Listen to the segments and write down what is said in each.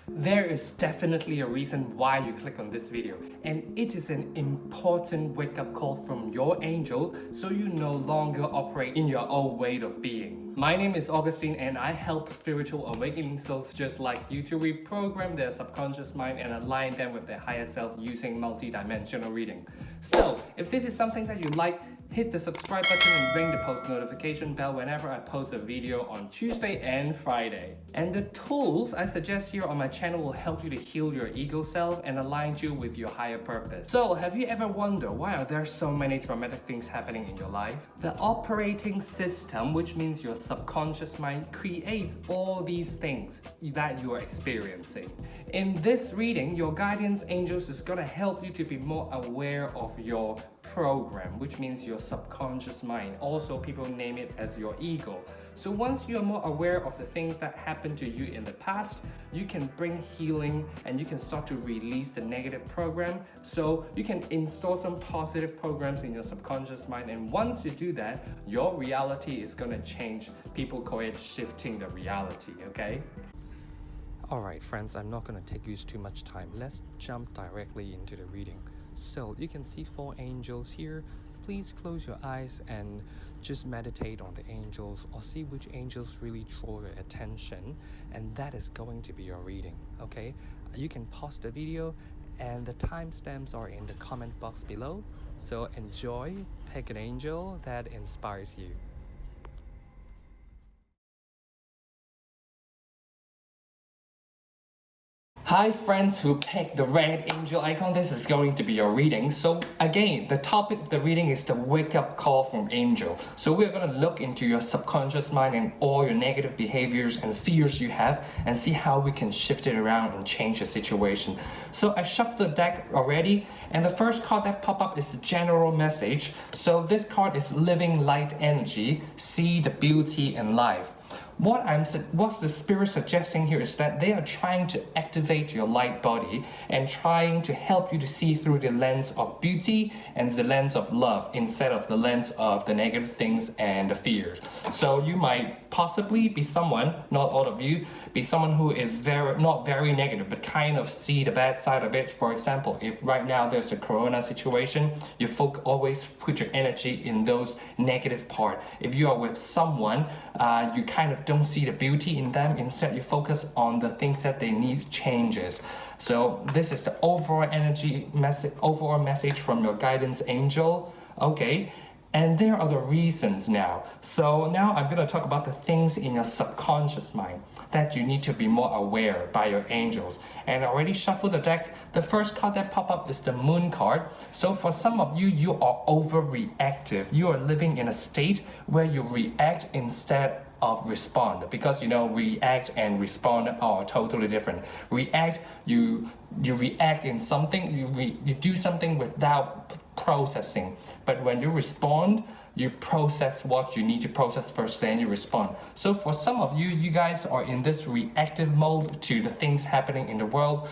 There is definitely a reason why you click on this video, and it is an important wake-up call from your angel so you no longer operate in your old way of being. My name is Augustine and I help spiritual awakening souls just like you to reprogram their subconscious mind and align them with their higher self using multidimensional reading. So, if this is something that you like, hit the subscribe button and ring the post notification bell whenever I post a video on Tuesday and Friday. And the tools I suggest here on my channel will help you to heal your ego self and align you with your higher purpose. So, have you ever wondered why are there so many dramatic things happening in your life? The operating system, which means your subconscious mind, creates all these things that you are experiencing. In this reading, your guardian angels is going to help you to be more aware of your program, which means your subconscious mind. Also, people name it as your ego. So once you're more aware of the things that happened to you in the past, you can bring healing and you can start to release the negative program. So you can install some positive programs in your subconscious mind, and once you do that, your reality is going to change. People call it shifting the reality, okay? Alright friends, I'm not going to take you too much time. Let's jump directly into the reading. So you can see 4 angels here. Please close your eyes and just meditate on the angels or see which angels really draw your attention, and that is going to be your reading, okay? You can pause the video and the timestamps are in the comment box below. So enjoy, pick an angel that inspires you. Hi friends who picked the red angel icon, this is going to be your reading. So again, the topic of the reading is the wake-up call from angel. So we're going to look into your subconscious mind and all your negative behaviors and fears you have and see how we can shift it around and change the situation. So I shuffled the deck already, and the first card that popped up is the general message. So this card is living light energy, see the beauty in life. What the spirit suggesting here is that they are trying to activate your light body and trying to help you to see through the lens of beauty and the lens of love instead of the lens of the negative things and the fears. So you might possibly be someone, not all of you, be someone who is not very negative but kind of see the bad side of it. For example, if right now there's a corona situation, you always put your energy in those negative part. If you are with someone, you kind of don't see the beauty in them. Instead, you focus on the things that they need changes. So this is the overall message from your guidance angel. Okay. And there are the reasons now. So now I'm going to talk about the things in your subconscious mind that you need to be more aware by your angels. And I already shuffled the deck. The first card that popped up is the moon card. So for some of you, you are overreactive. You are living in a state where you react instead of respond, because react and respond are totally different. React, you react in something, you do something without processing, but when you respond, you process what you need to process first, then you respond. So for some of you, you guys are in this reactive mode to the things happening in the world,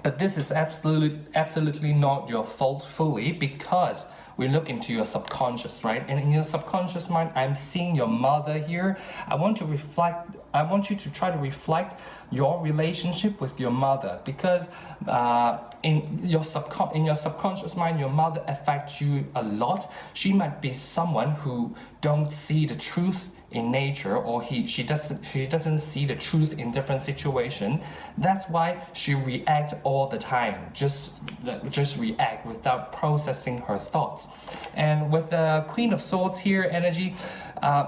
but this is absolutely not your fault fully, because we look into your subconscious, right? And in your subconscious mind, I'm seeing your mother here. I want you to try to reflect your relationship with your mother, because in your subconscious mind, your mother affects you a lot. She might be someone who don't see the truth in nature, or she doesn't see the truth in different situation. That's why she reacts all the time, just react without processing her thoughts. And with the Queen of Swords here energy,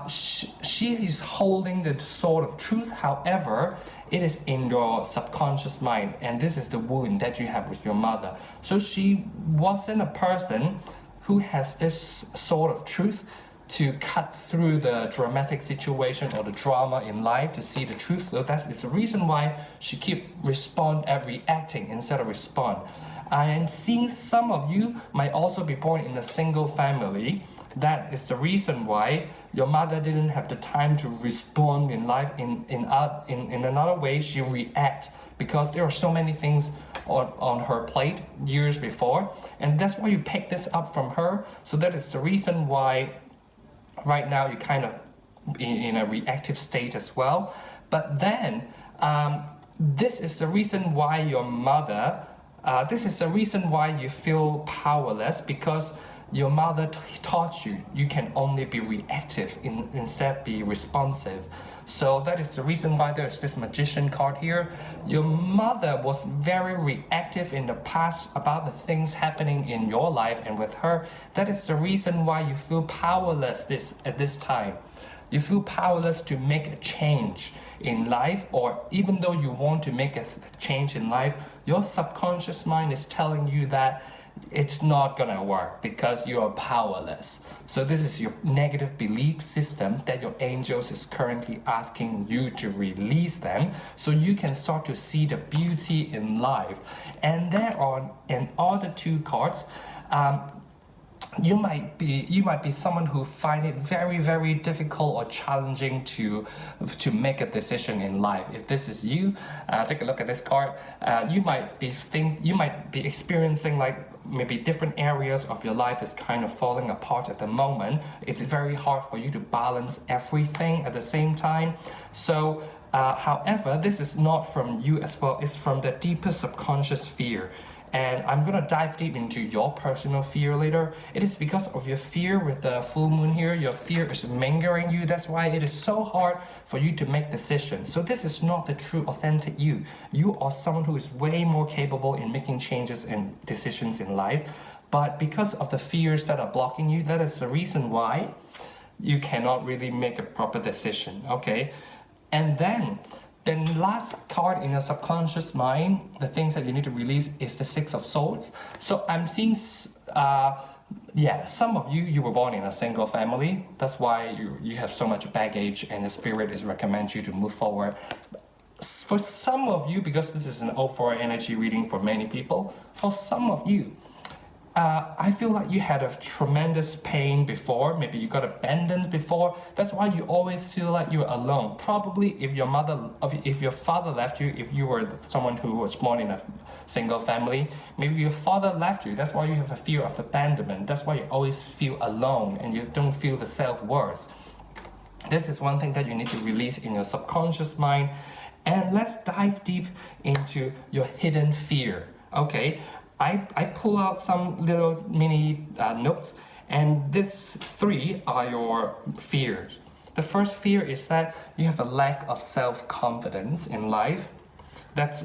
she is holding the sword of truth. However, it is in your subconscious mind, and this is the wound that you have with your mother. So she wasn't a person who has this sword of truth to cut through the dramatic situation or the drama in life to see the truth. So that is the reason why she keep reacting instead of respond. I am seeing some of you might also be born in a single family. That is the reason why your mother didn't have the time to respond in life. In another way, she react because there are so many things on her plate years before, and that's why you pick this up from her. So that is the reason why right now you're kind of in a reactive state as well. But then this is the reason why your mother, this is the reason why you feel powerless, because your mother taught you you can only be reactive instead be responsive. So that is the reason why there's this magician card here. Your mother was very reactive in the past about the things happening in your life and with her. That is the reason why you feel powerless at this time. You feel powerless to make a change in life, or even though you want to make a change in life, your subconscious mind is telling you that it's not gonna work because you are powerless. So this is your negative belief system that your angels is currently asking you to release them, so you can start to see the beauty in life. And there are in other two cards, you might be someone who find it very, very difficult or challenging to make a decision in life. If this is you, take a look at this card. You might be experiencing like maybe different areas of your life is kind of falling apart at the moment. It's very hard for you to balance everything at the same time. So however, this is not from you as well, it's from the deepest subconscious fear. And I'm gonna dive deep into your personal fear later. It is because of your fear with the full moon here. Your fear is mingling you. That's why it is so hard for you to make decisions. So this is not the true, authentic you. You are someone who is way more capable in making changes and decisions in life. But because of the fears that are blocking you, that is the reason why you cannot really make a proper decision, okay? And then last card in your subconscious mind, the things that you need to release is the Six of Swords. So I'm seeing, some of you were born in a single family. That's why you have so much baggage, and the spirit is recommend you to move forward. For some of you, because this is an 04 energy reading for many people, for some of you, I feel like you had a tremendous pain before. Maybe you got abandoned before. That's why you always feel like you're alone. Probably if your father left you, if you were someone who was born in a single family, maybe your father left you. That's why you have a fear of abandonment. That's why you always feel alone and you don't feel the self-worth. This is one thing that you need to release in your subconscious mind. And let's dive deep into your hidden fear. Okay. I pull out some little mini notes, and these three are your fears. The first fear is that you have a lack of self-confidence in life. That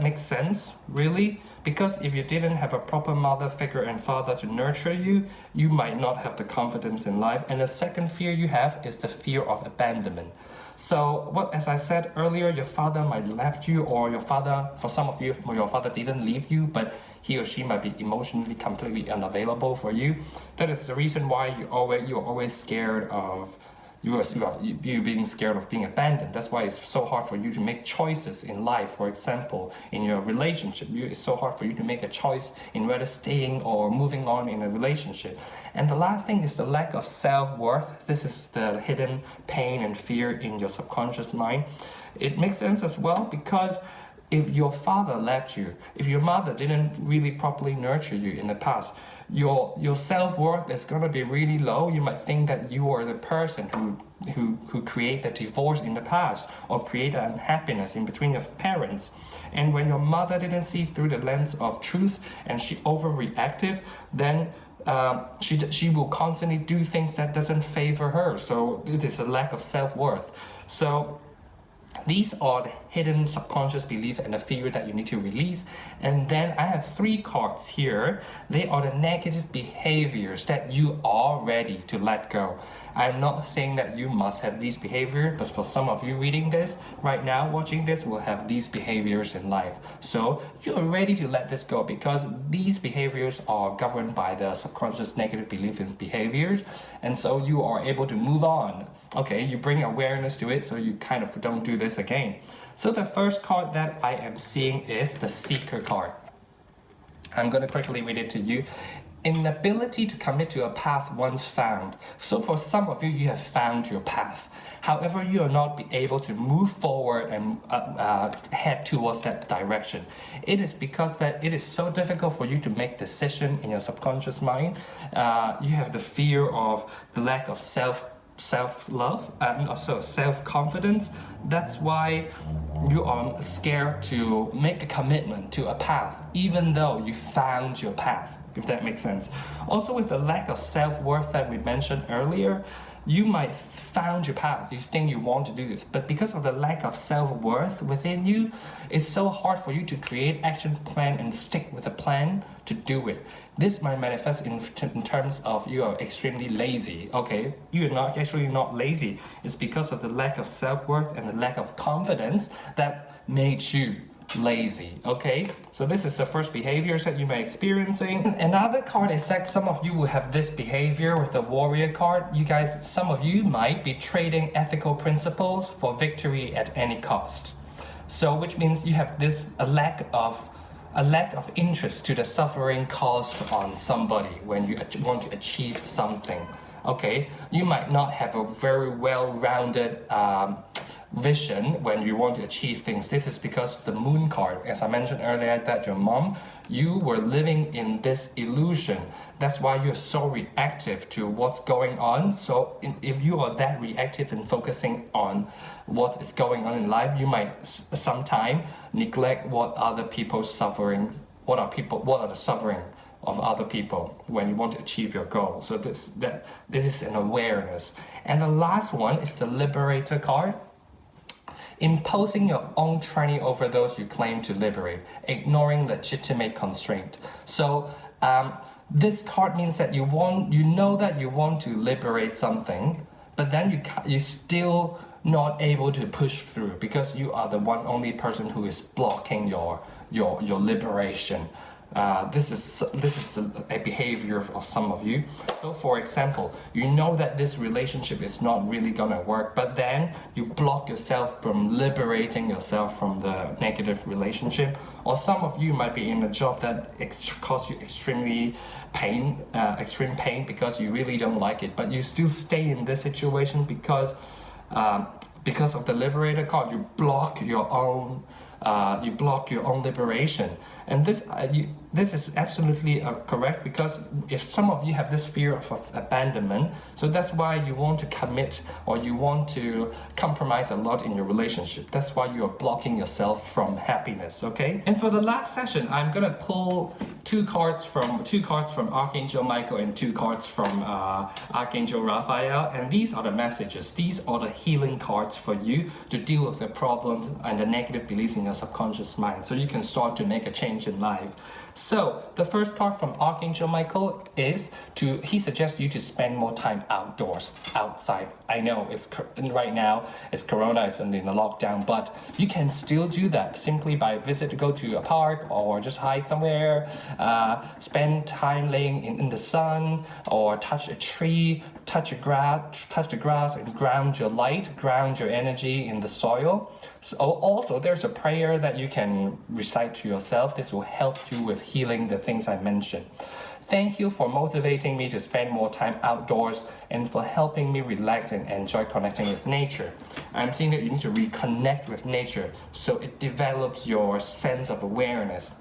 makes sense, really, because if you didn't have a proper mother figure and father to nurture you, you might not have the confidence in life. And the second fear you have is the fear of abandonment. So as I said earlier, your father might left you, or your father, for some of you, your father didn't leave you, but he or she might be emotionally completely unavailable for you. That is the reason why you're always scared of you being scared of being abandoned. That's why it's so hard for you to make choices in life. For example, in your relationship, it's so hard for you to make a choice in whether staying or moving on in a relationship. And the last thing is the lack of self-worth. This is the hidden pain and fear in your subconscious mind. It makes sense as well, because if your father left you, if your mother didn't really properly nurture you in the past, your self-worth is going to be really low. You might think that you are the person who created the divorce in the past, or create unhappiness in between your parents. And when your mother didn't see through the lens of truth and she overreactive, then she will constantly do things that doesn't favor her. So it is a lack of self-worth. So these are the hidden subconscious belief and the fear that you need to release. And then I have three cards here. They are the negative behaviors that you are ready to let go. I'm not saying that you must have these behaviors, but for some of you reading this right now, watching this, will have these behaviors in life. So you're ready to let this go, because these behaviors are governed by the subconscious negative belief and behaviors. And so you are able to move on. Okay, you bring awareness to it, so you kind of don't do this again. So the first card that I am seeing is the Seeker card. I'm going to quickly read it to you. Inability to commit to a path once found. So for some of you, you have found your path. However, you are not be able to move forward and head towards that direction. It is because that it is so difficult for you to make decision in your subconscious mind. You have the fear of the lack of self-love and also self-confidence. That's why you are scared to make a commitment to a path, even though you found your path, if that makes sense. Also, with the lack of self-worth that we mentioned earlier, you might found your path, you think you want to do this, but because of the lack of self-worth within you, it's so hard for you to create action plan and stick with a plan to do it. This might manifest in terms of you are extremely lazy. Okay, you're not actually not lazy. It's because of the lack of self-worth and the lack of confidence that made you lazy. Okay, so this is the first behaviors that you may experiencing. Another card is that some of you will have this behavior with the warrior card. You guys, some of you might be trading ethical principles for victory at any cost. So which means you have this a lack of interest to the suffering caused on somebody when you want to achieve something. Okay, you might not have a very well-rounded vision when you want to achieve things. This is because the moon card, as I mentioned earlier, that your mom, you were living in this illusion. That's why you're so reactive to what's going on. So if you are that reactive and focusing on what is going on in life, you might sometime neglect what other people's suffering, what are the suffering of other people when you want to achieve your goal. So this is an awareness. And the last one is the liberator card. Imposing your own training over those you claim to liberate, ignoring legitimate constraint. So this card means that you know that you want to liberate something, but then you still not able to push through because you are the only person who is blocking your liberation. This is a behavior of some of you. So for example, you know that this relationship is not really gonna work, but then you block yourself from liberating yourself from the negative relationship. Or some of you might be in a job that causes you extreme pain because you really don't like it, but you still stay in this situation because of the liberator card. You block your own liberation. And this is absolutely correct, because if some of you have this fear of abandonment, so that's why you want to commit or you want to compromise a lot in your relationship. That's why you are blocking yourself from happiness, okay? And for the last session, I'm gonna pull two cards from Archangel Michael and two cards from Archangel Raphael, and these are the messages. These are the healing cards for you to deal with the problems and the negative beliefs in your subconscious mind, so you can start to make a change in life. So the first card from Archangel Michael is he suggests you to spend more time outdoors, outside. I know right now it's Corona, it's in the lockdown, but you can still do that simply by go to a park or just hide somewhere, spend time laying in the sun, or touch a tree, touch the grass and ground your energy in the soil. So also there's a prayer that you can recite to yourself. This will help you with healing the things I mentioned. Thank you for motivating me to spend more time outdoors and for helping me relax and enjoy connecting with nature. I'm seeing that you need to reconnect with nature so it develops your sense of awareness.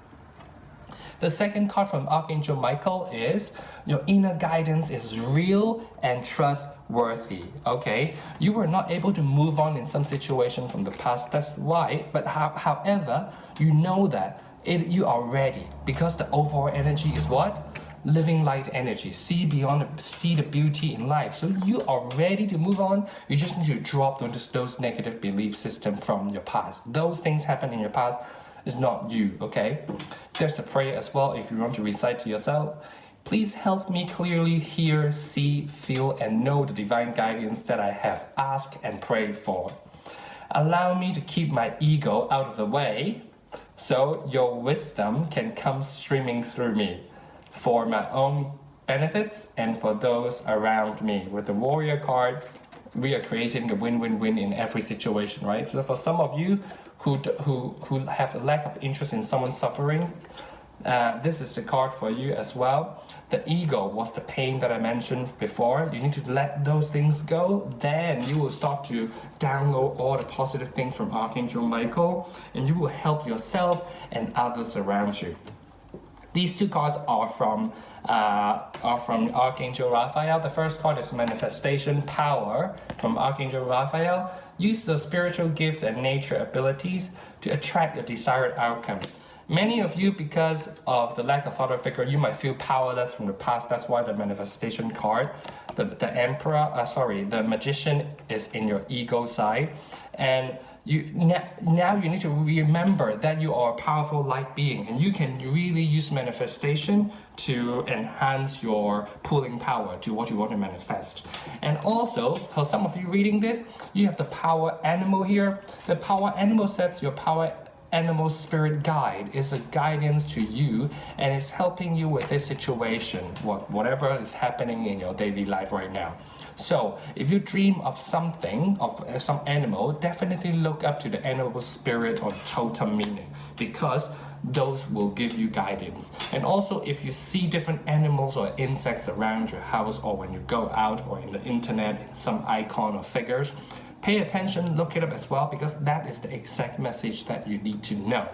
The second card from Archangel Michael is your inner guidance is real and trustworthy. Okay, you were not able to move on in some situation from the past. That's why. But however, you know that you are ready, because the overall energy is what? Living light energy. See the beauty in life. So you are ready to move on. You just need to drop those negative belief system from your past. Those things happen in your past. It's not you, okay? There's a prayer as well if you want to recite to yourself. Please help me clearly hear, see, feel, and know the divine guidance that I have asked and prayed for. Allow me to keep my ego out of the way so your wisdom can come streaming through me for my own benefits and for those around me. With the warrior card, we are creating the win-win-win in every situation, right? So for some of you who have a lack of interest in someone suffering, this is the card for you as well. The ego was the pain that I mentioned before. You need to let those things go. Then you will start to download all the positive things from Archangel Michael, and you will help yourself and others around you. These two cards are from Archangel Raphael. The first card is Manifestation Power from Archangel Raphael. Use the spiritual gifts and nature abilities to attract your desired outcome. Many of you, because of the lack of father figure, you might feel powerless from the past. That's why the manifestation card, the magician is in your ego side. And now you need to remember that you are a powerful light being, and you can really use manifestation to enhance your pulling power to what you want to manifest. And also, for some of you reading this, you have the power animal here. The power animal sets your power animal spirit guide is a guidance to you, and it's helping you with this situation, whatever is happening in your daily life right now. So if you dream of something, of some animal, definitely look up to the animal spirit or totem meaning, because those will give you guidance. And also, if you see different animals or insects around your house, or when you go out or in the internet, some icon or figures, pay attention, look it up as well, because that is the exact message that you need to know.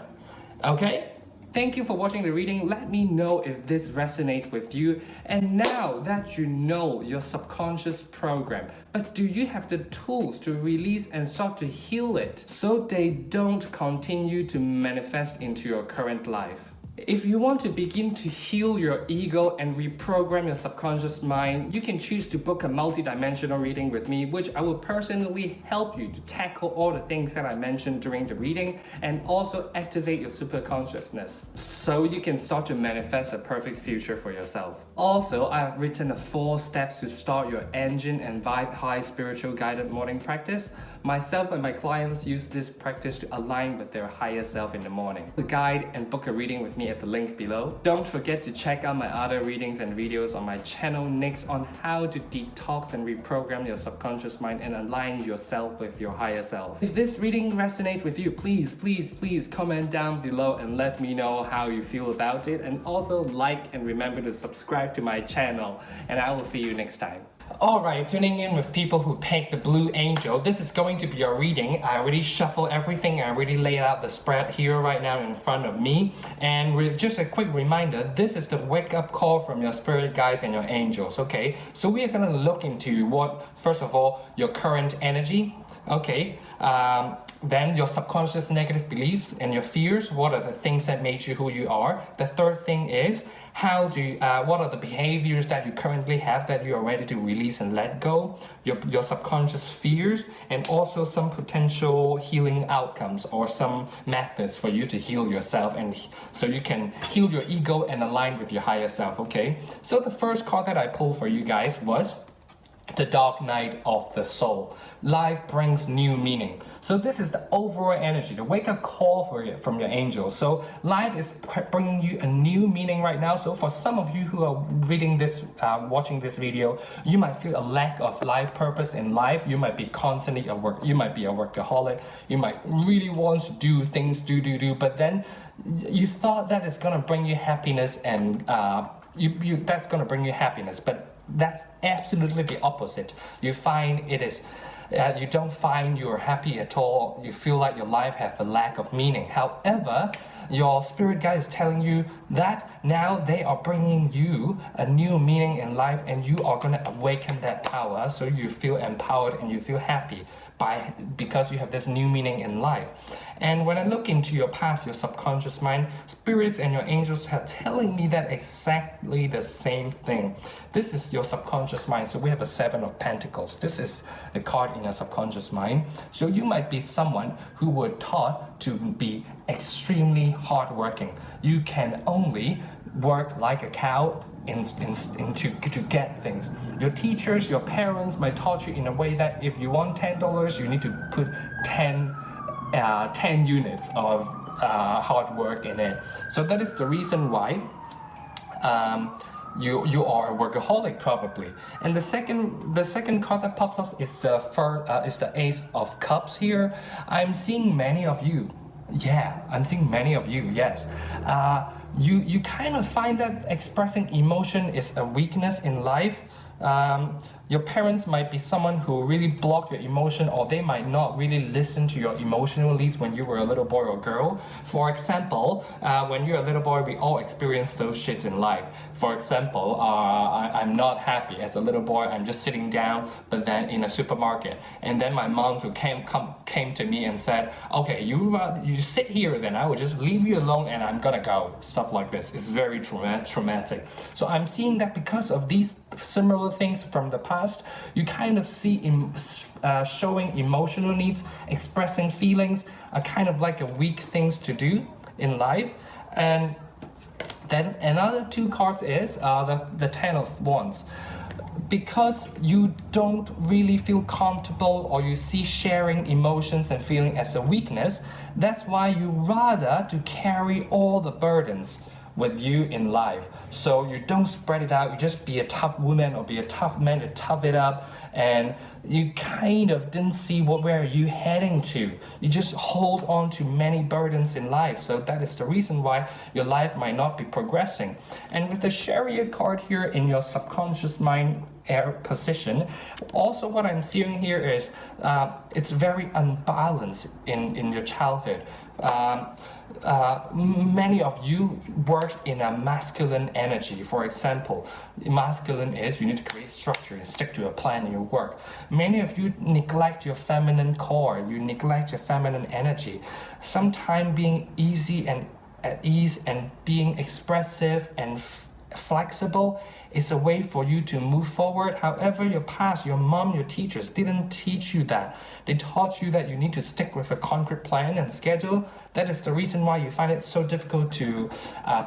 Okay? Thank you for watching the reading. Let me know if this resonates with you. And now that you know your subconscious program, but do you have the tools to release and start to heal it so they don't continue to manifest into your current life? If you want to begin to heal your ego and reprogram your subconscious mind, you can choose to book a multidimensional reading with me, which I will personally help you to tackle all the things that I mentioned during the reading and also activate your superconsciousness so you can start to manifest a perfect future for yourself. Also, I have written 4 steps to start your engine and vibe high spiritual guided morning practice. Myself and my clients use this practice to align with their higher self in the morning. To guide and book a reading with me at the link below. Don't forget to check out my other readings and videos on my channel next on how to detox and reprogram your subconscious mind and align yourself with your higher self. If this reading resonates with you, please comment down below and let me know how you feel about it, and also like and remember to subscribe to my channel, and I will see you next time. Alright, tuning in with people who picked the Blue Angel. This is going to be your reading. I already shuffled everything. I already laid out the spread here right now in front of me. And just a quick reminder, this is the wake-up call from your spirit guides and your angels, okay? So we are going to look into what, first of all, your current energy, okay? Then your subconscious negative beliefs and your fears. What are the things that made you who you are? The third thing is, what are the behaviors that you currently have that you are ready to release and let go? Your subconscious fears, and also some potential healing outcomes or some methods for you to heal yourself, and so you can heal your ego and align with your higher self, okay? So the first card that I pulled for you guys was the Dark Night of the Soul. Life brings new meaning. So this is the overall energy, the wake-up call from your angels. So life is bringing you a new meaning right now. So for some of you who are reading this, watching this video, you might feel a lack of life purpose in life. You might be constantly you might be a workaholic. You might really want to do things, but then you thought that it's gonna bring you happiness, and that's gonna bring you happiness, but that's absolutely the opposite. You find it is, you don't find you're happy at all. You feel like your life has a lack of meaning. However, your spirit guide is telling you that now they are bringing you a new meaning in life, and you are going to awaken that power, so you feel empowered and you feel happy because you have this new meaning in life. And when I look into your past, your subconscious mind, spirits and your angels are telling me that exactly the same thing. This is your subconscious mind. So we have the 7 of Pentacles. This is the card in your subconscious mind. So you might be someone who were taught to be extremely hardworking. You can only work like a cow to get things. Your teachers, your parents might taught you in a way that if you want $10, you need to put 10 units of hard work in it. So that is the reason why you are a workaholic probably. And the second card that pops up is the Ace of Cups here. I'm seeing many of you. Yeah, I'm seeing many of you, yes. You kind of find that expressing emotion is a weakness in life. Your parents might be someone who really block your emotion, or they might not really listen to your emotional needs when you were a little boy or girl. For example, when you're a little boy, we all experience those shit in life. For example, I'm not happy as a little boy. I'm just sitting down, but then in a supermarket, and then my mom who came to me and said, "Okay, you sit here, then I will just leave you alone, and I'm gonna go." Stuff like this is very traumatic. So I'm seeing that because of these similar things from the past, you kind of see showing emotional needs, expressing feelings, are kind of like a weak things to do in life. And then another two cards is the Ten of Wands. Because you don't really feel comfortable, or you see sharing emotions and feeling as a weakness, that's why you rather to carry all the burdens with you in life. So you don't spread it out, you just be a tough woman or be a tough man to tough it up, and you kind of didn't see where are you heading to. You just hold on to many burdens in life. So that is the reason why your life might not be progressing. And with the Chariot card here in your subconscious mind position, also what I'm seeing here is it's very unbalanced in your childhood. Many of you work in a masculine energy. For example, masculine is you need to create structure and stick to a plan in your work. Many of you neglect your feminine core, you neglect your feminine energy. Sometimes being easy and at ease and being expressive and flexible is a way for you to move forward. However, your past, your mom, your teachers didn't teach you that. They taught you that you need to stick with a concrete plan and schedule. That is the reason why you find it so difficult to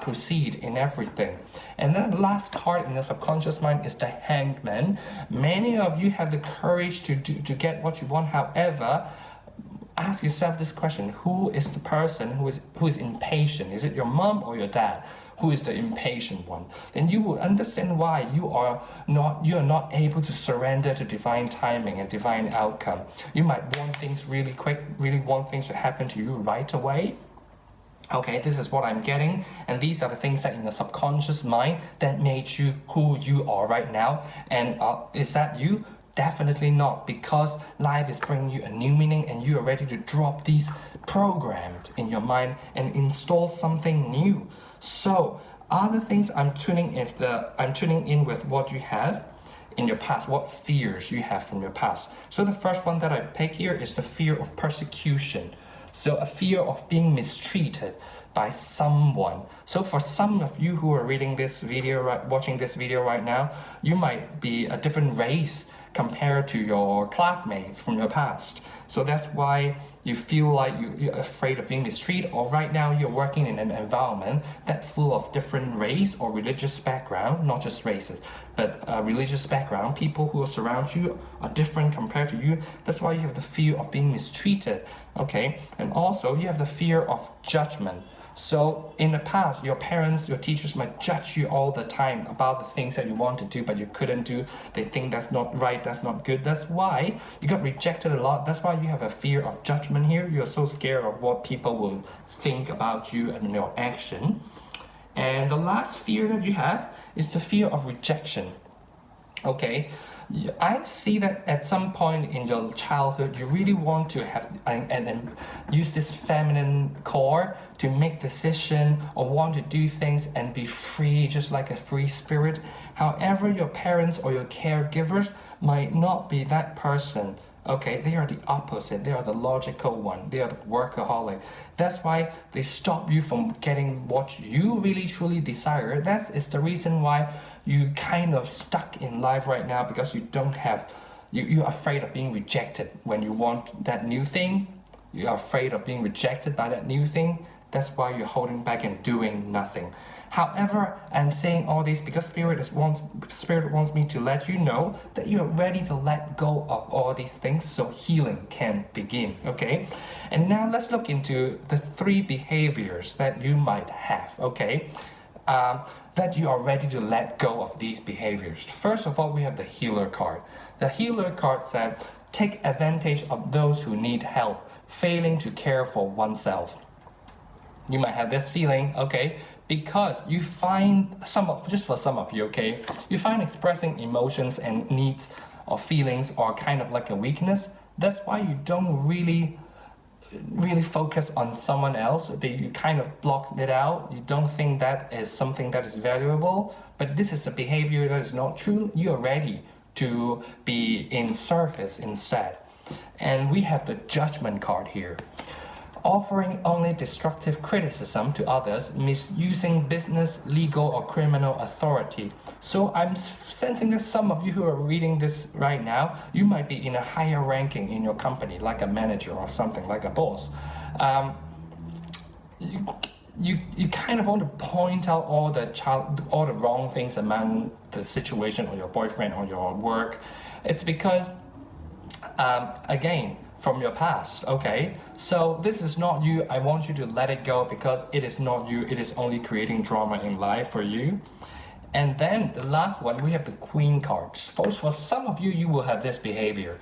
proceed in everything. And then the last card in your subconscious mind is the Hanged Man. Many of you have the courage to get what you want. However, ask yourself this question: who is the person who is impatient? Is it your mom or your dad? Who is the impatient one? Then you will understand why you are not able to surrender to divine timing and divine outcome. You might want things really quick, really want things to happen to you right away. Okay, this is what I'm getting, and these are the things that in your subconscious mind that made you who you are right now. And is that you? Definitely not, because life is bringing you a new meaning, and you are ready to drop these programs in your mind and install something new. So other things I'm tuning in with what you have in your past, what fears you have from your past. So the first one that I pick here is the fear of persecution. So a fear of being mistreated by someone. So for some of you who are reading this video, watching this video right now, you might be a different race compared to your classmates from your past. So that's why you feel like you're afraid of being mistreated, or right now you're working in an environment that's full of different race or religious background, not just races, but religious background. People who surround you are different compared to you. That's why you have the fear of being mistreated, okay? And also you have the fear of judgment. So in the past, your parents, your teachers might judge you all the time about the things that you want to do, but you couldn't do. They think that's not right, that's not good. That's why you got rejected a lot. That's why you have a fear of judgment here. You're so scared of what people will think about you and your action. And the last fear that you have is the fear of rejection. Okay, I see that at some point in your childhood, you really want to have and use this feminine core to make decisions or want to do things and be free, just like a free spirit. However, your parents or your caregivers might not be that person. Okay, they are the opposite. They are the logical one. They are the workaholic. That's why they stop you from getting what you really truly desire. That is the reason why you kind of stuck in life right now, because you don't have, you're afraid of being rejected when you want that new thing. You're afraid of being rejected by that new thing. That's why you're holding back and doing nothing. However, I'm saying all this because Spirit wants me to let you know that you're ready to let go of all these things so healing can begin, okay? And now let's look into the 3 behaviors that you might have, okay? That you are ready to let go of these behaviors. First of all, we have the Healer card. The Healer card said, take advantage of those who need help, failing to care for oneself. You might have this feeling, okay, because you find just for some of you, okay, you find expressing emotions and needs or feelings are kind of like a weakness. That's why you don't really focus on someone else. You kind of block it out. You don't think that is something that is valuable, but this is a behavior that is not true. You are ready to be in service instead. And we have the judgment card here. Offering only destructive criticism to others, misusing business, legal, or criminal authority. So I'm sensing that some of you who are reading this right now, you might be in a higher ranking in your company, like a manager or something, like a boss. You kind of want to point out all the wrong things among the situation or your boyfriend or your work. It's because, again, from your past, okay? So this is not you. I want you to let it go because it is not you. It is only creating drama in life for you. And then the last one, we have the Queen card. For some of you, you will have this behavior.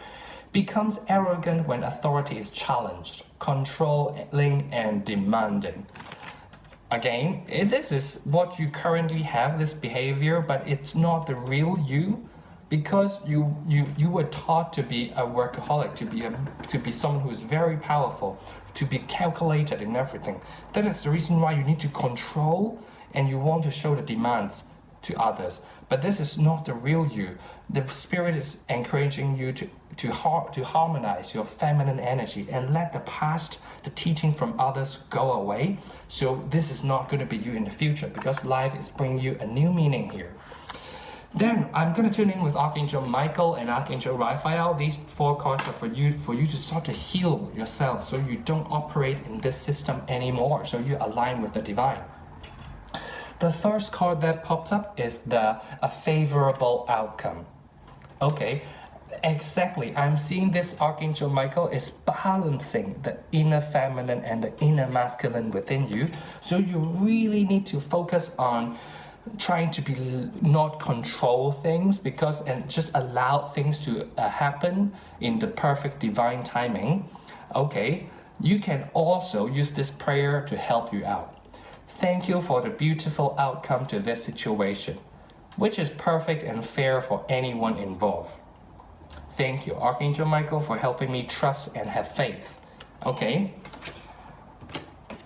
Becomes arrogant when authority is challenged, controlling and demanding. Again, this is what you currently have, this behavior, but it's not the real you. Because you were taught to be a workaholic, to be someone who is very powerful, to be calculated in everything. That is the reason why you need to control and you want to show the demands to others. But this is not the real you. The spirit is encouraging you to harmonize your feminine energy and let the past, the teaching from others go away. So this is not going to be you in the future because life is bringing you a new meaning here. Then I'm going to tune in with Archangel Michael and Archangel Raphael. These 4 cards are for you to start to heal yourself so you don't operate in this system anymore, so you align with the divine. The first card that popped up is a favorable outcome. Okay, exactly. I'm seeing this Archangel Michael is balancing the inner feminine and the inner masculine within you. So you really need to focus on trying to not control things and just allow things to happen in the perfect divine timing. Okay, you can also use this prayer to help you out. Thank you for the beautiful outcome to this situation, which is perfect and fair for anyone involved. Thank you, Archangel Michael, for helping me trust and have faith. Okay.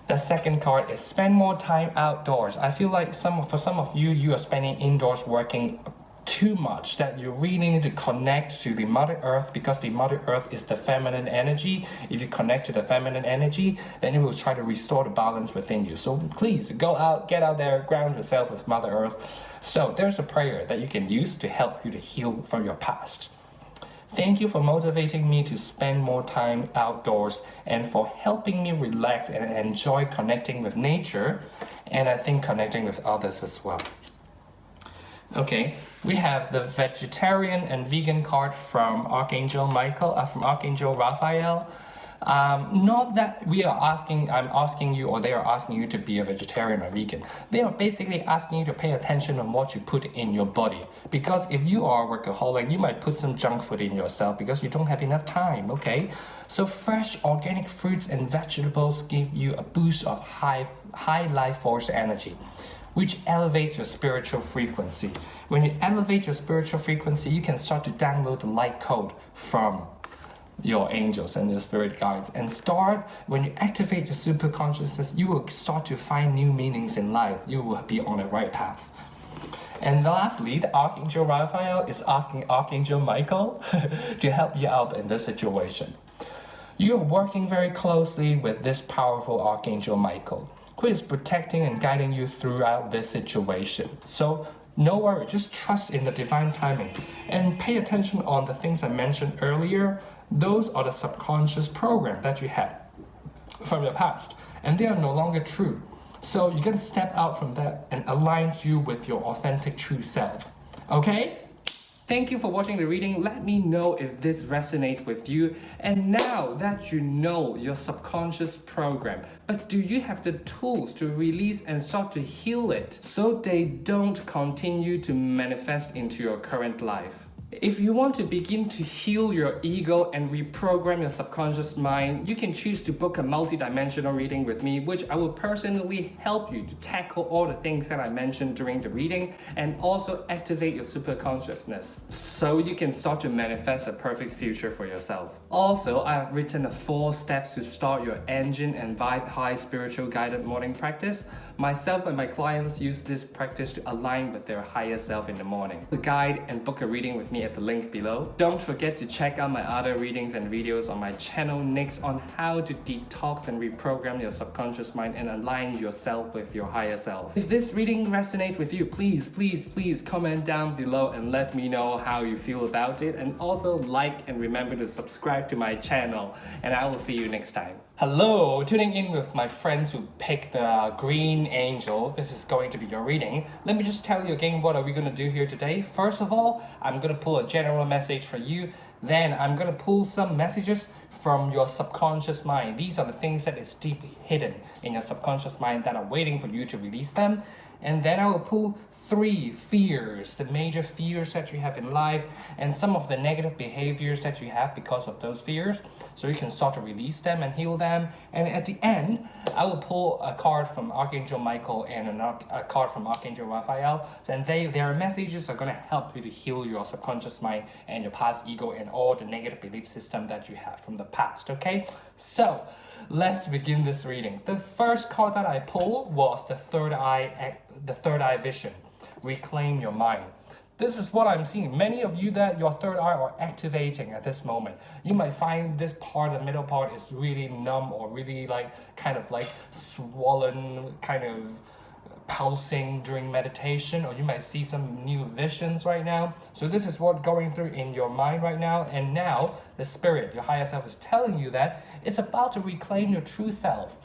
The second card is spend more time outdoors. I feel like for some of you, you are spending indoors working too much, that you really need to connect to the Mother Earth because the Mother Earth is the feminine energy. If you connect to the feminine energy, then it will try to restore the balance within you. So please go out, get out there, ground yourself with Mother Earth. So there's a prayer that you can use to help you to heal from your past. Thank you for motivating me to spend more time outdoors and for helping me relax and enjoy connecting with nature, and I think connecting with others as well. Okay, we have the vegetarian and vegan card from Archangel Michael, from Archangel Raphael. Not that I'm asking you or they are asking you to be a vegetarian or vegan. They are basically asking you to pay attention on what you put in your body. Because if you are a workaholic, you might put some junk food in yourself because you don't have enough time, okay? So fresh organic fruits and vegetables give you a boost of high life force energy, which elevates your spiritual frequency. When you elevate your spiritual frequency, you can start to download the light code from your angels and your spirit guides, and when you activate your super consciousness, you will start to find new meanings in life. You will be on the right path. And lastly, the Archangel Raphael is asking Archangel Michael to help you out in this situation. You are working very closely with this powerful Archangel Michael, who is protecting and guiding you throughout this situation. So no worry, just trust in the divine timing and pay attention on the things I mentioned earlier. Those are the subconscious program that you had from your past, and they are no longer true. So you got to step out from that and align you with your authentic true self. Okay? Thank you for watching the reading. Let me know if this resonates with you. And now that you know your subconscious program, but do you have the tools to release and start to heal it so they don't continue to manifest into your current life? If you want to begin to heal your ego and reprogram your subconscious mind, you can choose to book a multidimensional reading with me, which I will personally help you to tackle all the things that I mentioned during the reading and also activate your superconsciousness so you can start to manifest a perfect future for yourself. Also, I have written the 4 steps to start your engine and vibe high spiritual guided morning practice. Myself and my clients use this practice to align with their higher self in the morning. To guide and book a reading with me at the link below. Don't forget to check out my other readings and videos on my channel next on how to detox and reprogram your subconscious mind and align yourself with your higher self. If this reading resonates with you, please comment down below and let me know how you feel about it, and also like and remember to subscribe to my channel, and I will see you next time. Hello, tuning in with my friends who picked the green angel. This is going to be your reading. Let me just tell you again, what are we going to do here today? First of all, I'm going to pull a general message for you. Then I'm going to pull some messages from your subconscious mind. These are the things that is deep hidden in your subconscious mind that are waiting for you to release them. And then I will pull 3 fears, the major fears that you have in life, and some of the negative behaviors that you have because of those fears, so you can start to release them and heal them. And at the end, I will pull a card from Archangel Michael and a card from Archangel Raphael, and their messages are going to help you to heal your subconscious mind and your past ego and all the negative belief system that you have from the past, okay? So, let's begin this reading. The first card that I pulled was the third eye vision. Reclaim your mind. This is what I'm seeing. Many of you that your third eye are activating at this moment. You might find this part, the middle part, is really numb or really kind of swollen, kind of pulsing during meditation, or you might see some new visions right now. So this is what's going through in your mind right now, and now the spirit, your higher self, is telling you that it's about to reclaim your true self,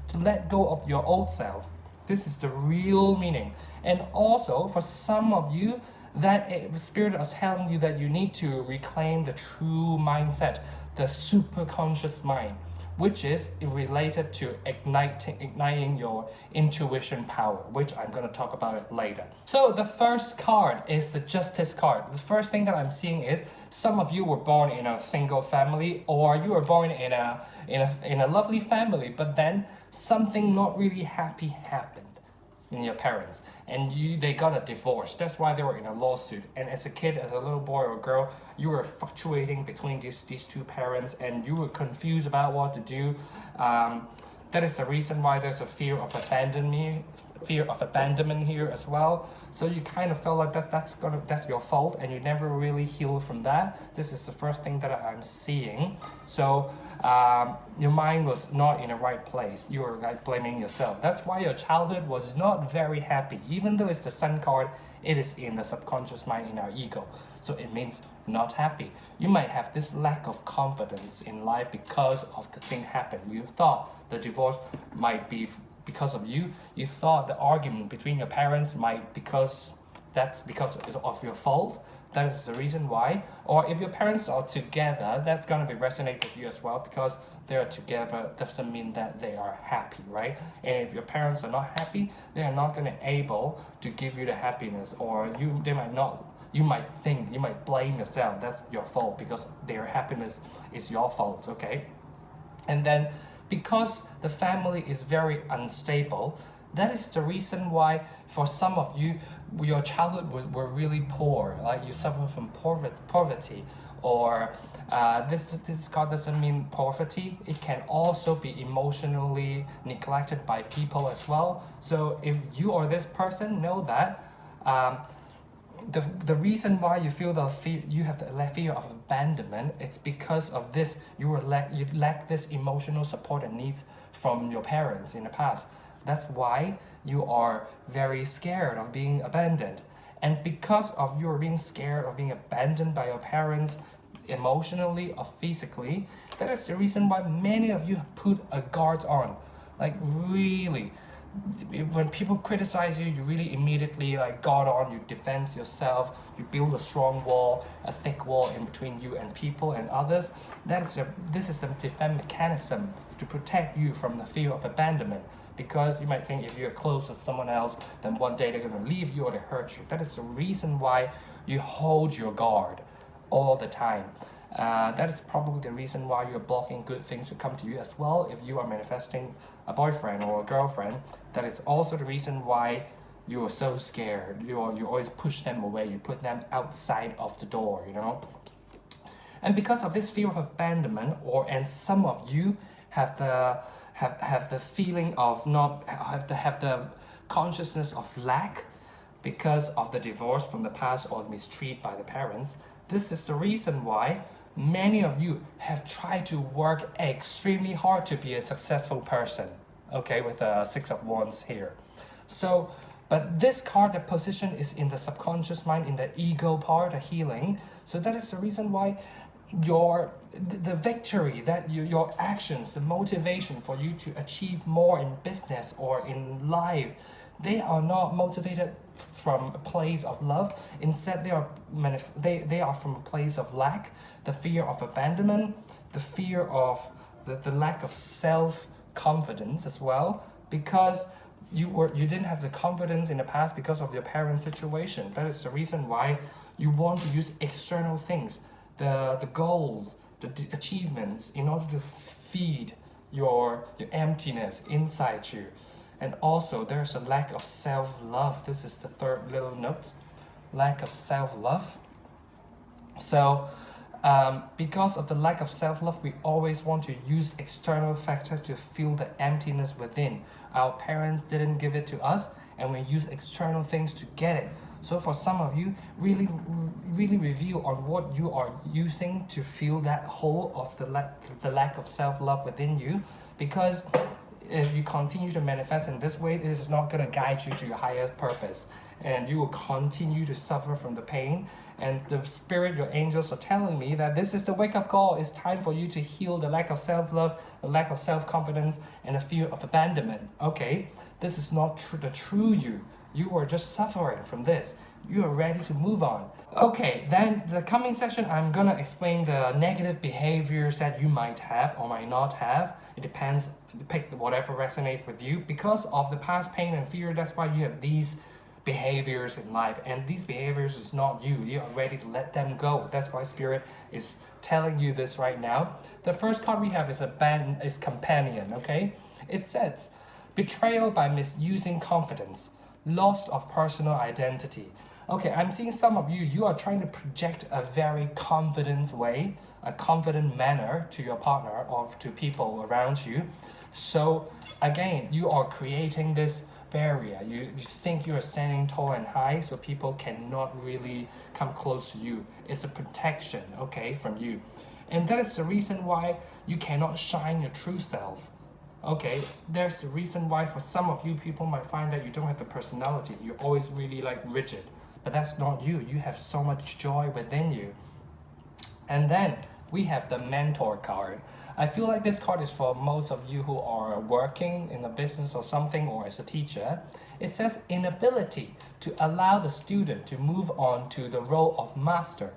to let go of your old self. This is the real meaning. And also for some of you, that the spirit is telling you that you need to reclaim the true mindset, the superconscious mind, which is related to igniting your intuition power, which I'm going to talk about it later. So the first card is the Justice card. The first thing that I'm seeing is some of you were born in a single family, or you were born in a lovely family, but then something not really happy happened in your parents, and they got a divorce. That's why they were in a lawsuit. And as a kid, as a little boy or girl, you were fluctuating between these 2 parents, and you were confused about what to do. That is the reason why there's a fear of abandonment here as well. So you kind of felt like that's your fault, and you never really healed from that. This is the first thing that I'm seeing. So your mind was not in the right place. You were blaming yourself. That's why your childhood was not very happy. Even though it's the Sun card, it is in the subconscious mind, in our ego. So it means not happy. You might have this lack of confidence in life because of the thing happened. You thought the divorce might be because of you. You thought the argument between your parents might because of your fault. That is the reason why. Or if your parents are together, that's going to be resonate with you as well, because they are together doesn't mean that they are happy, right? And if your parents are not happy, they are not going to able to give you the happiness, or you might blame yourself. That's your fault because their happiness is your fault, okay? And then because the family is very unstable, that is the reason why for some of you, your childhood were really poor, like you suffer from poverty, or this card doesn't mean poverty. It can also be emotionally neglected by people as well. So if you or this person, know that the reason why you feel you have the fear of abandonment, it's because of this. You lack this emotional support and needs from your parents in the past. That's why you are very scared of being abandoned. And because of you are being scared of being abandoned by your parents emotionally or physically, that is the reason why many of you put a guard on. Like really, when people criticize you, you really immediately guard on, you defend yourself, you build a strong wall, a thick wall in between you and people and others. This is the defense mechanism to protect you from the fear of abandonment. Because you might think if you're close with someone else, then one day they're going to leave you or they hurt you. That is the reason why you hold your guard. all the time. That is probably the reason why you're blocking good things to come to you as well. If you are manifesting a boyfriend or a girlfriend, that is also the reason why you are so scared. You always push them away. You put them outside of the door, you know. And because of this fear of abandonment, and some of you have the feeling of not have the consciousness of lack because of the divorce from the past or mistreated by the parents. This is the reason why many of you have tried to work extremely hard to be a successful person. Okay, with the Six of Wands here. So, but this card, the position is in the subconscious mind, in the ego part, the healing. So that is the reason why the victory, that your actions, the motivation for you to achieve more in business or in life, they are not motivated from a place of love. Instead, they are from a place of lack, the fear of abandonment, the fear of the lack of self-confidence as well, because you didn't have the confidence in the past because of your parents' situation. That is the reason why you want to use external things, the goals, the achievements, in order to feed your emptiness inside you. And also there's a lack of self-love. This is the third little note, lack of self-love. So because of the lack of self-love, we always want to use external factors to fill the emptiness within. Our parents didn't give it to us, and we use external things to get it. So for some of you, really review on what you are using to fill that hole of the lack of self-love within you, because if you continue to manifest in this way, it is not going to guide you to your higher purpose, and you will continue to suffer from the pain. And the spirit, your angels, are telling me that this is the wake-up call. It's time for you to heal the lack of self-love, the lack of self-confidence, and the fear of abandonment. Okay, this is not the true you. You are just suffering from this. You are ready to move on. Okay, then the coming session, I'm gonna explain the negative behaviors that you might have or might not have. It depends, pick whatever resonates with you. Because of the past pain and fear, that's why you have these behaviors in life, and these behaviors is not you. You are ready to let them go. That's why Spirit is telling you this right now. The first card we have is Companion, okay? It says, betrayal by misusing confidence, loss of personal identity. Okay, I'm seeing some of you are trying to project a very confident way, a confident manner to your partner or to people around you. So again, you are creating this barrier. You think you are standing tall and high, so people cannot really come close to you. It's a protection, okay, from you. And that is the reason why you cannot shine your true self. Okay, there's the reason why for some of you, people might find that you don't have a personality. You're always really like rigid, but that's not you. You have so much joy within you. And then we have the Mentor card. I feel like this card is for most of you who are working in a business or something, or as a teacher. It says inability to allow the student to move on to the role of master,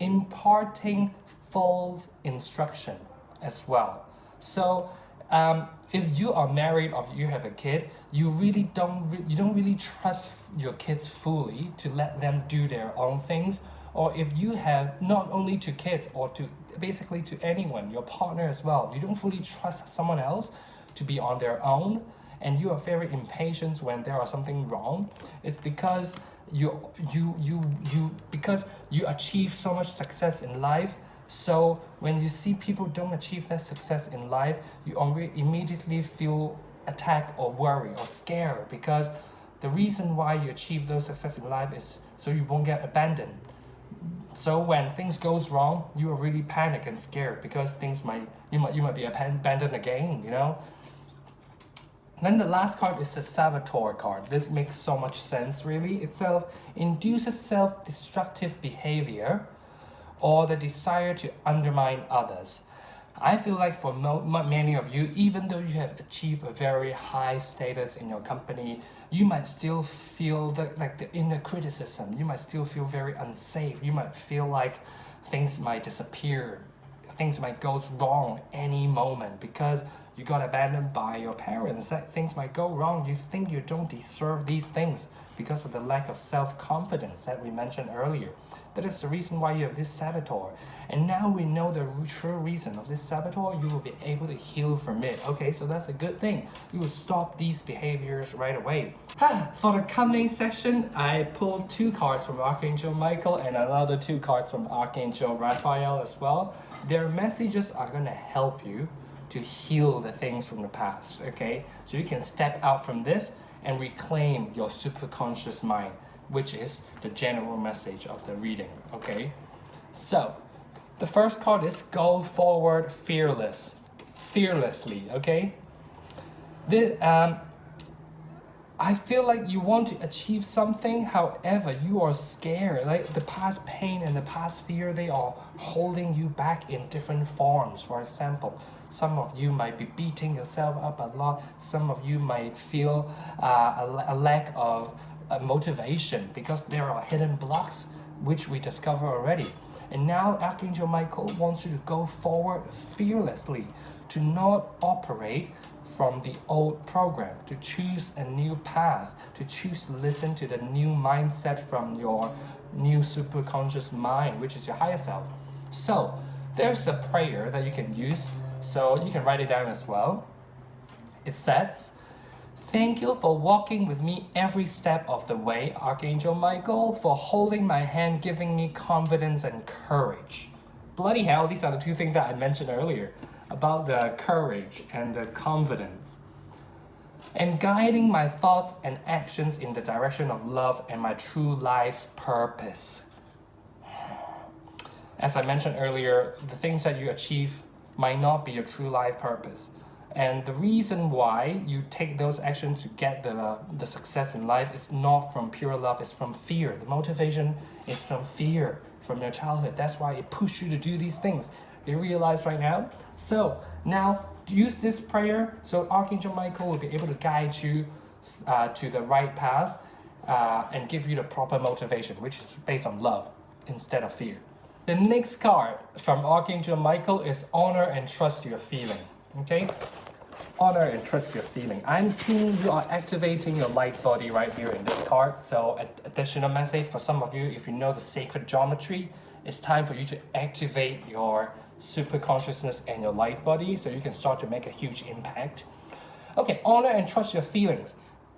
imparting full instruction as well. So if you are married or you have a kid, you don't really trust your kids fully to let them do their own things. Or if you have, not only to kids or to basically to anyone, your partner as well, you don't fully trust someone else to be on their own, and you are very impatient when there are something wrong. It's because because you achieve so much success in life. So when you see people don't achieve that success in life, you immediately feel attacked or worried or scared, because the reason why you achieve those success in life is so you won't get abandoned. So when things goes wrong, you are really panicked and scared because you might be abandoned again, you know. Then the last card is the Saboteur card. This makes so much sense, really. Itself induces self-destructive behavior or the desire to undermine others. I feel like for many of you, even though you have achieved a very high status in your company, you might still feel the inner criticism. You might still feel very unsafe. You might feel like things might disappear. Things might go wrong any moment because you got abandoned by your parents, that things might go wrong. You think you don't deserve these things because of the lack of self-confidence that we mentioned earlier. That is the reason why you have this saboteur. And now we know the true reason of this saboteur, you will be able to heal from it. Okay, so that's a good thing. You will stop these behaviors right away. For the coming session, I pulled 2 cards from Archangel Michael and another 2 cards from Archangel Raphael as well. Their messages are going to help you to heal the things from the past, okay? So you can step out from this and reclaim your superconscious mind, which is the general message of the reading, okay? So, the first card is go forward fearlessly, okay? I feel like you want to achieve something, however, you are scared. Like the past pain and the past fear, they are holding you back in different forms. For example, some of you might be beating yourself up a lot. Some of you might feel a lack of motivation because there are hidden blocks, which we discover already. And now Archangel Michael wants you to go forward fearlessly, to not operate from the old program, to choose a new path, to choose to listen to the new mindset from your new superconscious mind, which is your higher self. So there's a prayer that you can use, so you can write it down as well. It says, "Thank you for walking with me every step of the way, Archangel Michael, for holding my hand, giving me confidence and courage." Bloody hell, these are the 2 things that I mentioned earlier about the courage and the confidence. "And guiding my thoughts and actions in the direction of love and my true life's purpose." As I mentioned earlier, the things that you achieve might not be your true life purpose. And the reason why you take those actions to get the success in life is not from pure love, it's from fear. The motivation is from fear, from your childhood. That's why it pushes you to do these things. You realize right now? So now use this prayer so Archangel Michael will be able to guide you to the right path and give you the proper motivation, which is based on love instead of fear. The next card from Archangel Michael is honor and trust your feeling. Okay? Honor and trust your feeling. I'm seeing you are activating your light body right here in this card. So additional message for some of you, if you know the sacred geometry, it's time for you to activate your super consciousness and your light body so you can start to make a huge impact. Okay, honor and trust your feelings.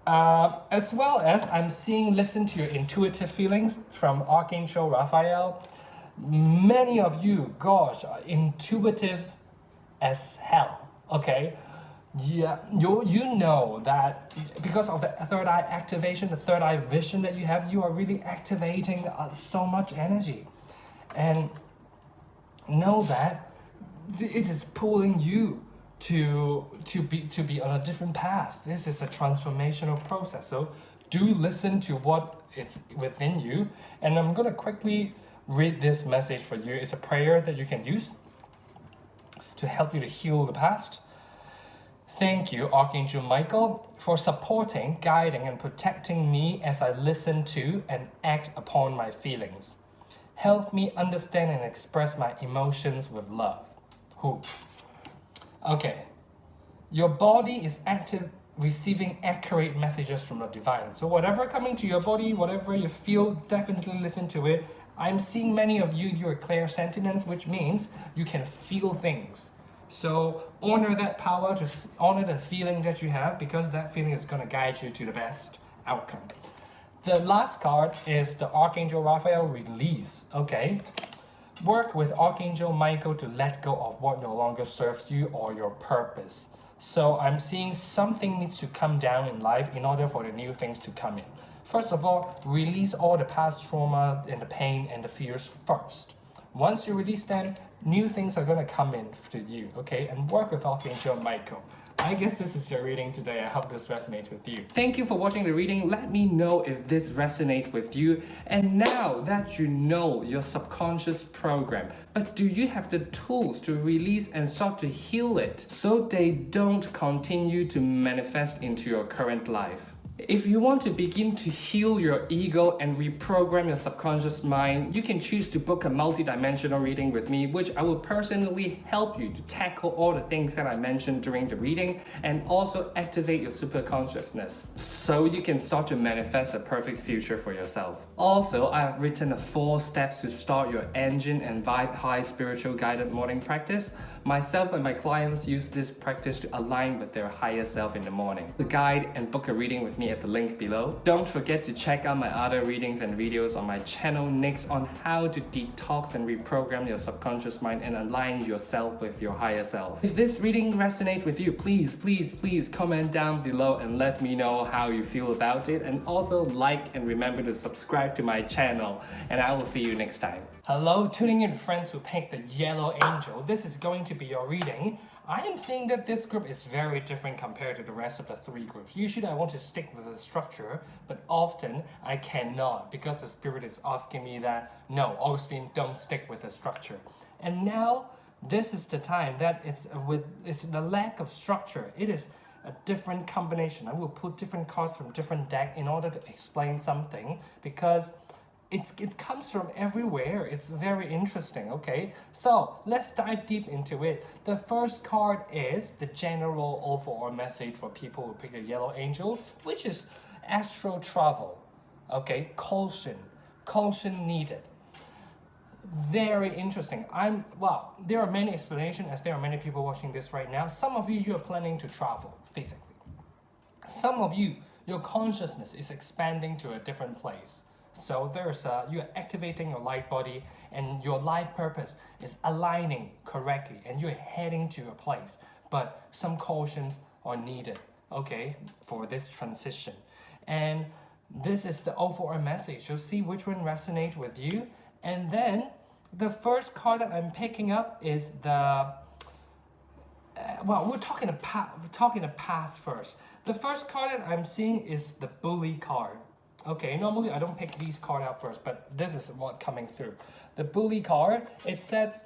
As well as I'm seeing listen to your intuitive feelings from Archangel Raphael. Many of you, gosh, are intuitive as hell, okay? Yeah, you know that because of the third eye activation, the third eye vision that you have, you are really activating so much energy. And know that it is pulling you to be on a different path. This is a transformational process. So do listen to what it's within you. And I'm gonna quickly read this message for you. It's a prayer that you can use to help you to heal the past. Thank you, Archangel Michael, for supporting, guiding, and protecting me as I listen to and act upon my feelings. Help me understand and express my emotions with love. Okay. Your body is active, receiving accurate messages from the divine. So whatever coming to your body, whatever you feel, definitely listen to it. I'm seeing many of you, you're clairsentients, which means you can feel things. So honor that power, to honor the feeling that you have, because that feeling is going to guide you to the best outcome. The last card is the Archangel Raphael release, okay? Work with Archangel Michael to let go of what no longer serves you or your purpose. So I'm seeing something needs to come down in life in order for the new things to come in. First of all, release all the past trauma and the pain and the fears first. Once you release them, new things are going to come in to you, okay? And work with Archangel Michael. I guess this is your reading today. I hope this resonates with you. Thank you for watching the reading. Let me know if this resonates with you. And now that you know your subconscious program, but do you have the tools to release and start to heal it so they don't continue to manifest into your current life? If you want to begin to heal your ego and reprogram your subconscious mind, you can choose to book a multidimensional reading with me, which I will personally help you to tackle all the things that I mentioned during the reading and also activate your superconsciousness so you can start to manifest a perfect future for yourself. Also, I have written 4 steps to start your engine and vibe high spiritual guided morning practice. Myself and my clients use this practice to align with their higher self in the morning. The guide and book a reading with me at the link below. Don't forget to check out my other readings and videos on my channel next on how to detox and reprogram your subconscious mind and align yourself with your higher self. If this reading resonates with you, please comment down below and let me know how you feel about it, and also like and remember to subscribe to my channel, and I will see you next time. Hello, tuning in friends who picked the yellow angel. This is going to be your reading. I am seeing that this group is very different compared to the rest of the 3 groups. Usually I want to stick with the structure, but often I cannot because the spirit is asking me that, no, Augustine, don't stick with the structure. And now this is the time that it's the lack of structure. It is a different combination. I will put different cards from different deck in order to explain something because it comes from everywhere. It's very interesting, okay? So let's dive deep into it. The first card is the general overall message for people who pick a yellow angel, which is astral travel, okay? Caution needed. Very interesting. There are many explanations as there are many people watching this right now. Some of you are planning to travel physically. Some of you, your consciousness is expanding to a different place. So you're activating your light body and your life purpose is aligning correctly and you're heading to a place. But some cautions are needed, okay, for this transition. And this is the overall message. You'll see which one resonates with you. And then the first card that I'm picking up is the we're talking the past first. The first card that I'm seeing is the bully card. Okay, normally I don't pick these cards out first, but this is what coming through. The bully card, it says,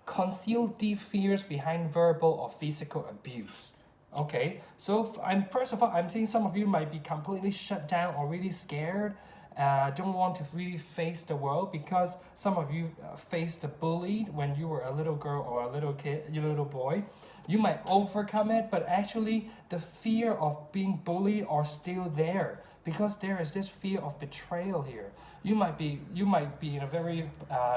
conceal deep fears behind verbal or physical abuse. Okay, so first of all, I'm seeing some of you might be completely shut down or really scared, don't want to really face the world because some of you faced the bullied when you were a little girl or a little kid, your little boy. You might overcome it, but actually the fear of being bullied are still there. Because there is this fear of betrayal here. You might be in a very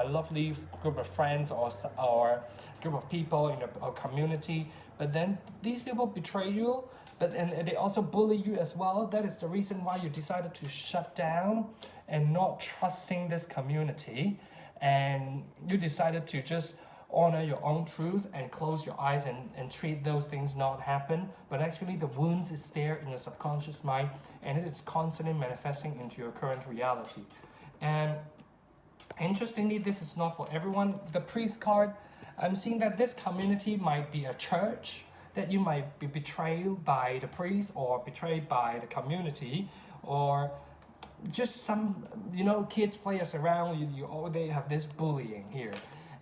lovely group of friends or group of people in a community, but then these people betray you, and they also bully you as well. That is the reason why you decided to shut down and not trusting this community, and you decided to just honor your own truth and close your eyes and treat those things not happen, but actually the wounds is there in your subconscious mind and it is constantly manifesting into your current reality. And interestingly, this is not for everyone. The priest card, I'm seeing that this community might be a church, that you might be betrayed by the priest or betrayed by the community, or just some kids players around you, they have this bullying here.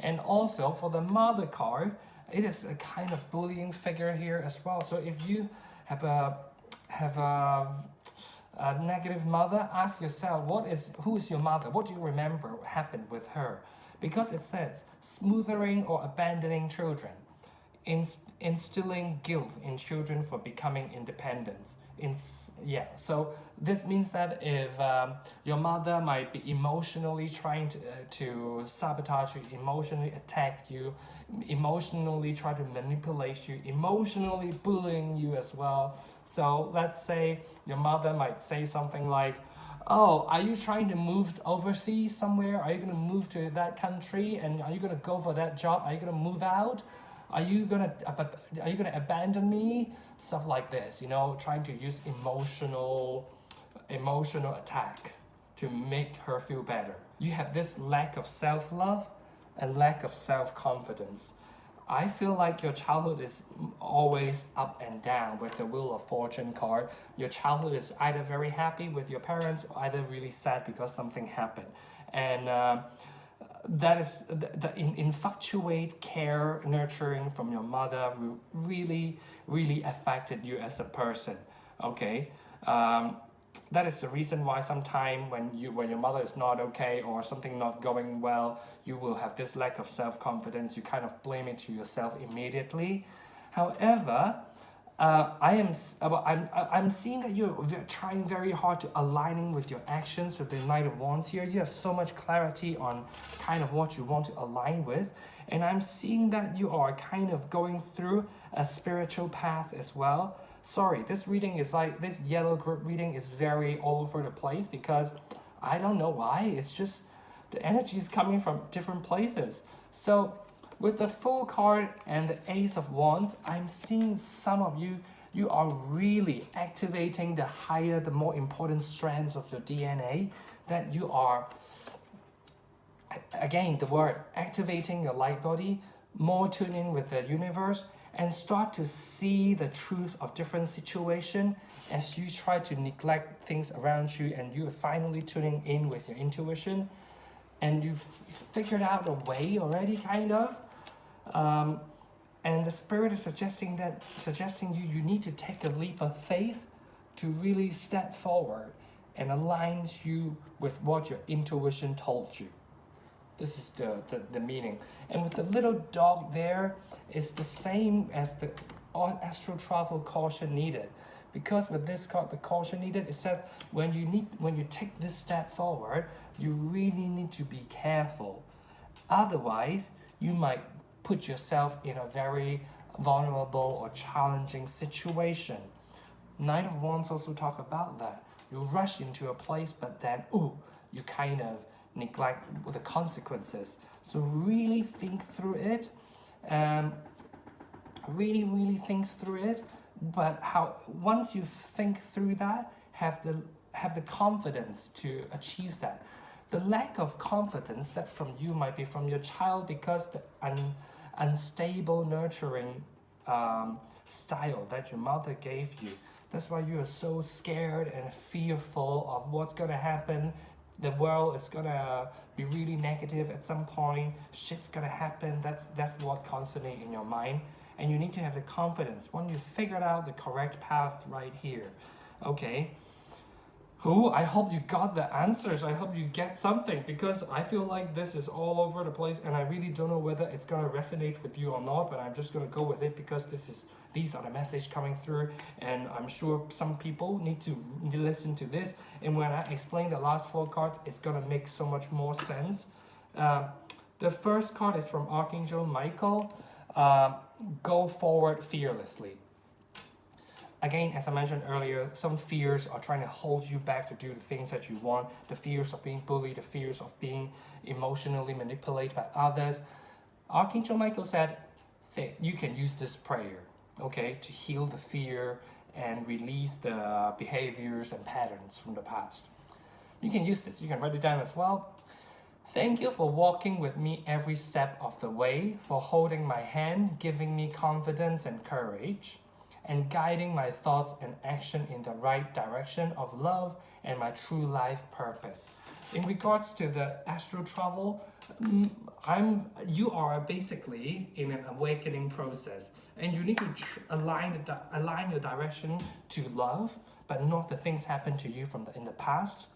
And also for the mother card, it is a kind of bullying figure here as well. So if you have a negative mother, ask yourself, who is your mother? What do you remember happened with her? Because it says smothering or abandoning children, instilling guilt in children for becoming independent. So this means that if your mother might be emotionally trying to sabotage you, emotionally attack you, emotionally try to manipulate you, emotionally bullying you as well. So let's say your mother might say something like, oh, are you trying to move overseas somewhere? Are you going to move to that country? And are you going to go for that job? Are you going to move out? Are you gonna abandon me? Stuff like this, trying to use emotional attack to make her feel better. You have this lack of self-love and lack of self-confidence. I feel like your childhood is always up and down with the Wheel of Fortune card. Your childhood is either very happy with your parents or either really sad because something happened. And that is the infatuate care, nurturing from your mother really affected you as a person, okay? that is the reason why sometime when your mother is not okay or something not going well, you will have this lack of self-confidence. You kind of blame it to yourself immediately. However, I'm seeing that you're trying very hard to aligning with your actions with the Knight of Wands here. You have so much clarity on kind of what you want to align with, and I'm seeing that you are kind of going through a spiritual path as well. Sorry, this reading is like this yellow group reading is very all over the place because I don't know why. It's just the energy is coming from different places. So with the Fool card and the Ace of Wands, I'm seeing some of you, you are really activating the higher, the more important strands of your DNA, that you are, again, the word, activating your light body, more tuned in with the universe, and start to see the truth of different situations as you try to neglect things around you, and you are finally tuning in with your intuition, and you've figured out a way already, kind of. And the spirit is suggesting you need to take a leap of faith to really step forward and align you with what your intuition told you. This is the meaning. And with the little dog there, it's the same as the astral travel caution needed. Because with this card, the caution needed, it said when you take this step forward, you really need to be careful. Otherwise, you might put yourself in a very vulnerable or challenging situation. Knight of Wands also talk about that. You rush into a place, but then, you kind of neglect the consequences. So really think through it. Really think through it. But once you think through that, have the confidence to achieve that. The lack of confidence that from you might be from your child because the unstable nurturing style that your mother gave you. That's why you are so scared and fearful of what's going to happen. The world is going to be really negative at some point. Shit's going to happen. That's what constantly in your mind. And you need to have the confidence when you figured out the correct path right here. Okay. I hope you got the answers. I hope you get something, because I feel like this is all over the place and I really don't know whether it's going to resonate with you or not, but I'm just going to go with it because these are the message coming through, and I'm sure some people need to listen to this, and when I explain the last 4 cards, it's going to make so much more sense. The first card is from Archangel Michael. Go forward fearlessly. Again, as I mentioned earlier, some fears are trying to hold you back to do the things that you want. The fears of being bullied, the fears of being emotionally manipulated by others. Archangel Michael said that you can use this prayer, okay, to heal the fear and release the behaviors and patterns from the past. You can use this. You can write it down as well. Thank you for walking with me every step of the way, for holding my hand, giving me confidence and courage, and guiding my thoughts and action in the right direction of love and my true life purpose. In regards to the astral travel, you are basically in an awakening process, and you need to align your direction to love, but not the things happen to you in the past,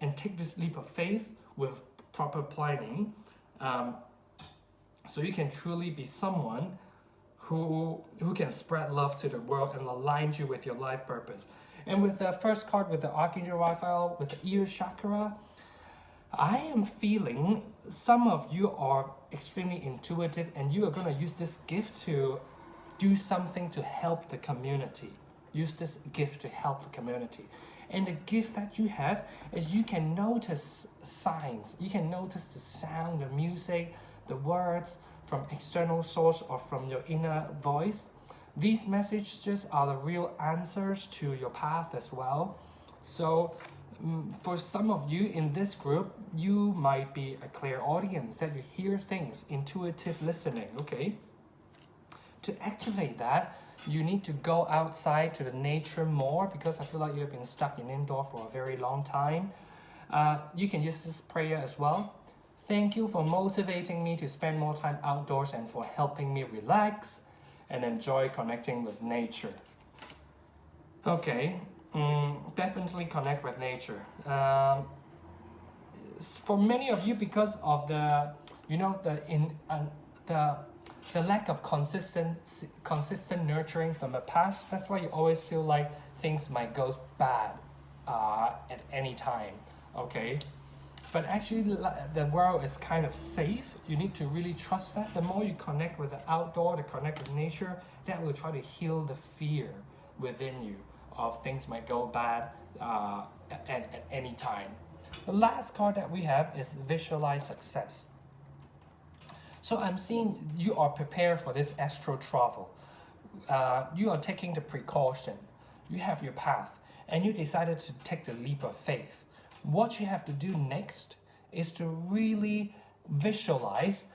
and take this leap of faith with proper planning, so you can truly be someone who can spread love to the world and align you with your life purpose. And with the first card, with the Archangel Raphael, with the ear chakra, I am feeling some of you are extremely intuitive, and you are going to use this gift to do something to help the community. Use this gift to help the community. And the gift that you have is you can notice signs. You can notice the sound, the music, the words from external source or from your inner voice. These messages are the real answers to your path as well. So for some of you in this group, you might be a clairaudience, that you hear things, intuitive listening, okay? To activate that, you need to go outside to the nature more, because I feel like you have been stuck in indoor for a very long time. You can use this prayer as well. Thank you for motivating me to spend more time outdoors and for helping me relax and enjoy connecting with nature. Okay, Definitely connect with nature. For many of you, because of the the lack of consistent nurturing from the past, that's why you always feel like things might go bad at any time. Okay, but actually the world is kind of safe. You need to really trust that. The more you connect with the outdoor, to connect with nature, that will try to heal the fear within you of things might go bad at any time. The last card that we have is visualize success. So I'm seeing you are prepared for this astral travel. You are taking the precaution. You have your path, and you decided to take the leap of faith. What you have to do next is to really visualize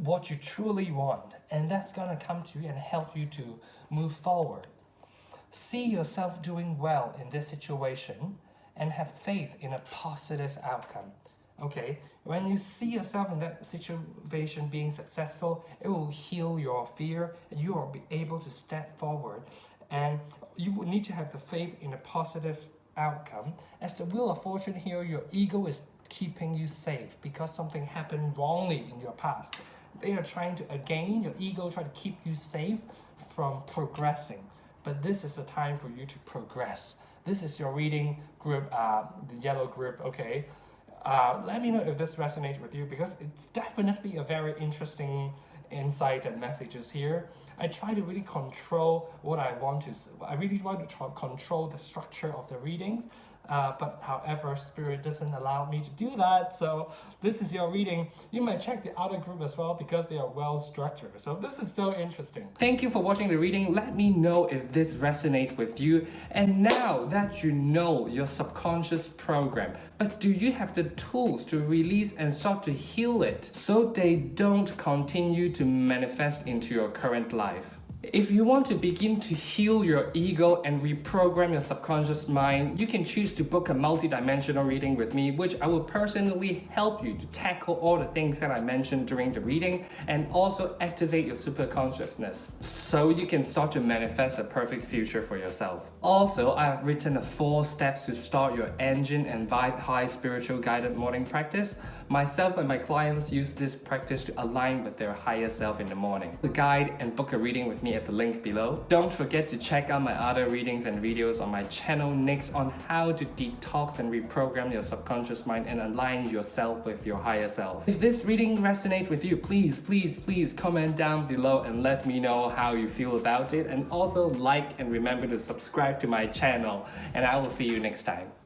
what you truly want, and that's gonna come to you and help you to move forward. See yourself doing well in this situation and have faith in a positive outcome. Okay, when you see yourself in that situation being successful, it will heal your fear and you will be able to step forward. And you will need to have the faith in a positive outcome. As the Wheel of Fortune here, your ego is keeping you safe because something happened wrongly in your past. They are trying to, again, your ego try to keep you safe from progressing. But this is the time for you to progress. This is your reading group, the yellow group, okay? Let me know if this resonates with you, because it's definitely a very interesting insight and messages here. I try to really control what I want to, I really try to control the structure of the readings, but however, Spirit doesn't allow me to do that. So this is your reading. You might check the outer group as well because they are well structured. So this is so interesting. Thank you for watching the reading. Let me know if this resonates with you. And now that you know your subconscious program, but do you have the tools to release and start to heal it so they don't continue to manifest into your current life? If you want to begin to heal your ego and reprogram your subconscious mind, you can choose to book a multi-dimensional reading with me, which I will personally help you to tackle all the things that I mentioned during the reading and also activate your superconsciousness so you can start to manifest a perfect future for yourself. Also, I have written 4 steps to start your engine and vibe high spiritual guided morning practice. Myself and my clients use this practice to align with their higher self in the morning. The guide and book a reading with me at the link below. Don't forget to check out my other readings and videos on my channel next on how to detox and reprogram your subconscious mind and align yourself with your higher self. If this reading resonates with you, please comment down below and let me know how you feel about it, and also like and remember to subscribe to my channel, and I will see you next time.